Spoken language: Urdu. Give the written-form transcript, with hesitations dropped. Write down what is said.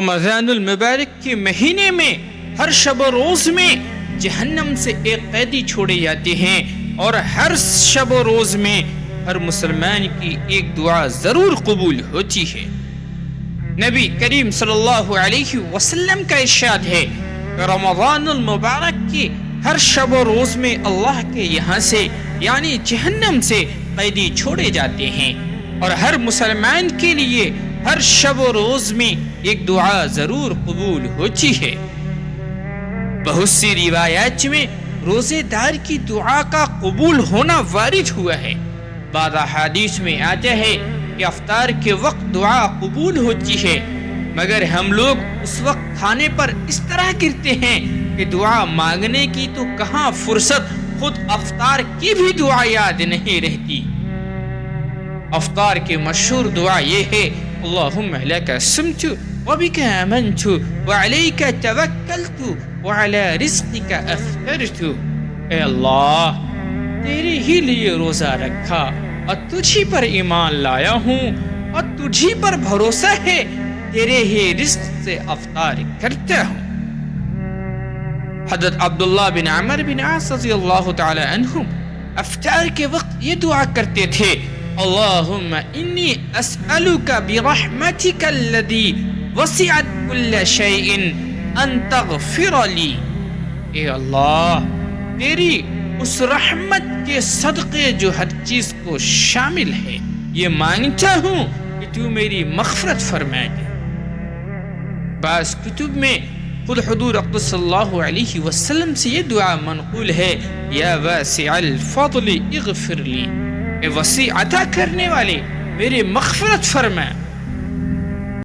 رمضان المبارک کے مہینے میں ہر شب و روز میں جہنم سے ایک قیدی چھوڑے جاتے ہیں، اور ہر شب و روز میں ہر مسلمان کی ایک دعا ضرور قبول ہوتی ہے۔ نبی کریم صلی اللہ علیہ وسلم کا ارشاد ہے کہ رمضان المبارک کی ہر شب و روز میں اللہ کے یہاں سے یعنی جہنم سے قیدی چھوڑے جاتے ہیں، اور ہر مسلمان کے لیے ہر شب و روز میں ایک دعا ضرور قبول ہوتی ہے۔ بہت سی روایات میں روزے دار کی دعا کا قبول ہونا وارد ہوا ہے۔ بعض احادیث میں آتا ہے کہ افطار کے وقت دعا قبول ہوتی ہے، مگر ہم لوگ اس وقت کھانے پر اس طرح کرتے ہیں کہ دعا مانگنے کی تو کہاں فرصت، خود افطار کی بھی دعا یاد نہیں رہتی۔ افطار کی مشہور دعا یہ ہے: اللہم لک صمت وبک آمنت وعلیک توکلت وعلی رزقک افطرت۔ اے اللہ، تیرے ہی لیے روزہ رکھا اور تجھی پر ایمان لایا ہوں، اور تجھی پر بھروسہ ہے، تیرے ہی رزق سے افطار کرتا ہوں۔ حضرت عبداللہ بن عمر بن عاص رضی اللہ تعالی عنہم افطار کے وقت یہ دعا کرتے تھے: اللہم انی اسألک برحمتک الذی وسعت کل شیء ان تغفر لی۔ اے اللہ، تیری اس رحمت کے صدقے جو ہر چیز کو شامل ہے، یہ مانگتا ہوں کہ تو میری مغفرت فرما دے۔ بعض کتب میں خود حضور اقدس صلی اللہ علیہ وسلم سے یہ دعا منقول ہے: یا واسع الفضل اغفر لی، اے وسیع عطا کرنے والے میرے مغفرت فرما۔